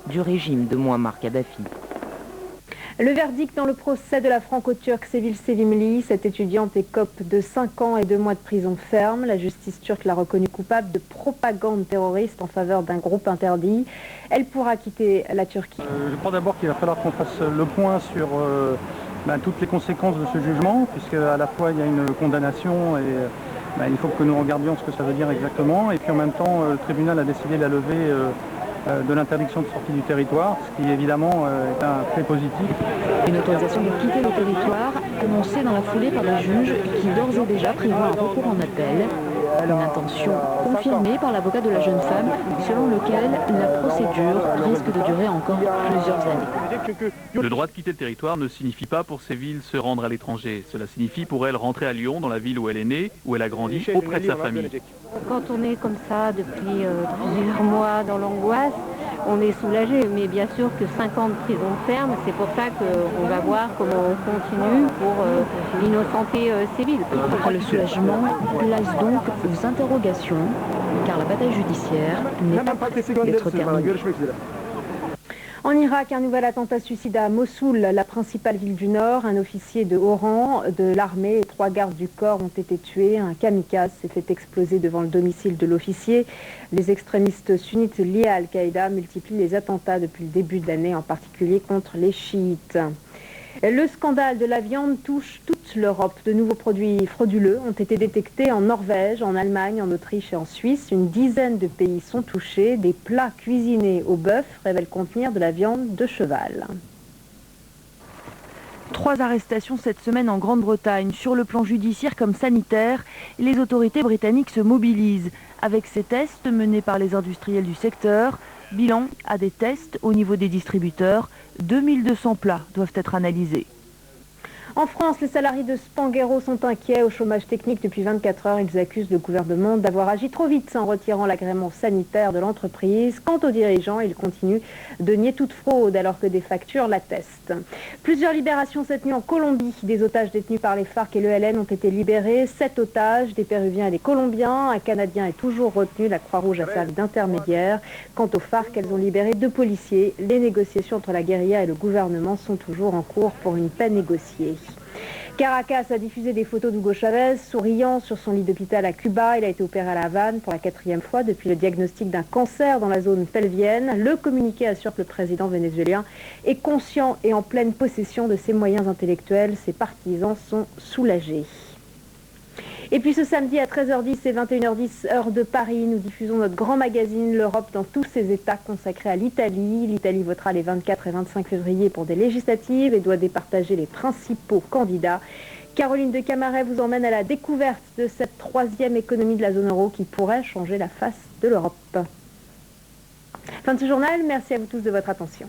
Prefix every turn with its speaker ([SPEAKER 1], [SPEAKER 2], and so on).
[SPEAKER 1] du régime de Mouammar Kadhafi.
[SPEAKER 2] Le verdict dans le procès de la franco-turque Sevil Sevimli, cette étudiante écope de 5 ans et 2 mois de prison ferme. La justice turque l'a reconnue coupable de propagande terroriste en faveur d'un groupe interdit. Elle pourra quitter la Turquie.
[SPEAKER 3] Je crois d'abord qu'il va falloir qu'on fasse le point sur toutes les conséquences de ce jugement, puisque à la fois il y a une condamnation et il faut que nous regardions ce que ça veut dire exactement. Et puis en même temps, le tribunal a décidé la levée de l'interdiction de sortie du territoire, ce qui évidemment est un fait positif.
[SPEAKER 4] Une autorisation de quitter le territoire annoncée dans la foulée par le juge qui d'ores et déjà prévoit un recours en appel. Une intention confirmée par l'avocat de la jeune femme selon lequel la procédure risque de durer encore plusieurs années.
[SPEAKER 5] Le droit de quitter le territoire ne signifie pas pour Sevil se rendre à l'étranger. Cela signifie pour elle rentrer à Lyon, dans la ville où elle est née, où elle a grandi, auprès de sa famille.
[SPEAKER 6] Quand on est comme ça depuis plusieurs mois dans l'angoisse, on est soulagé, mais bien sûr que 5 ans de prison ferme, c'est pour ça qu'on va voir comment on continue pour innocenter Sevil.
[SPEAKER 4] Le soulagement place donc aux interrogations, car la bataille judiciaire n'est pas près d'être terminée.
[SPEAKER 2] En Irak, un nouvel attentat suicide à Mossoul, la principale ville du Nord. Un officier de haut rang de l'armée et 3 gardes du corps ont été tués. Un kamikaze s'est fait exploser devant le domicile de l'officier. Les extrémistes sunnites liés à Al-Qaïda multiplient les attentats depuis le début de l'année, en particulier contre les chiites. Le scandale de la viande touche toute l'Europe. De nouveaux produits frauduleux ont été détectés en Norvège, en Allemagne, en Autriche et en Suisse. Une dizaine de pays sont touchés. Des plats cuisinés au bœuf révèlent contenir de la viande de cheval.
[SPEAKER 7] 3 arrestations cette semaine en Grande-Bretagne. Sur le plan judiciaire comme sanitaire, les autorités britanniques se mobilisent. Avec ces tests menés par les industriels du secteur, bilan à des tests au niveau des distributeurs, 2200 plats doivent être analysés.
[SPEAKER 2] En France, les salariés de Spanghero sont inquiets au chômage technique depuis 24 heures. Ils accusent le gouvernement d'avoir agi trop vite en retirant l'agrément sanitaire de l'entreprise. Quant aux dirigeants, ils continuent de nier toute fraude alors que des factures l'attestent. Plusieurs libérations cette nuit en Colombie. Des otages détenus par les FARC et l'ELN ont été libérés. 7 otages, des Péruviens et des Colombiens. Un Canadien est toujours retenu. La Croix-Rouge a servi d'intermédiaire. Quant aux FARC, elles ont libéré 2 policiers. Les négociations entre la guérilla et le gouvernement sont toujours en cours pour une paix négociée. Caracas a diffusé des photos d'Hugo Chavez souriant sur son lit d'hôpital à Cuba. Il a été opéré à La Havane pour la 4e fois depuis le diagnostic d'un cancer dans la zone pelvienne. Le communiqué assure que le président vénézuélien est conscient et en pleine possession de ses moyens intellectuels. Ses partisans sont soulagés. Et puis ce samedi à 13h10 et 21h10 heure de Paris, nous diffusons notre grand magazine L'Europe dans tous ses états consacré à l'Italie. L'Italie votera les 24 et 25 février pour des législatives et doit départager les principaux candidats. Caroline de Camaret vous emmène à la découverte de cette 3e économie de la zone euro qui pourrait changer la face de l'Europe. Fin de ce journal, merci à vous tous de votre attention.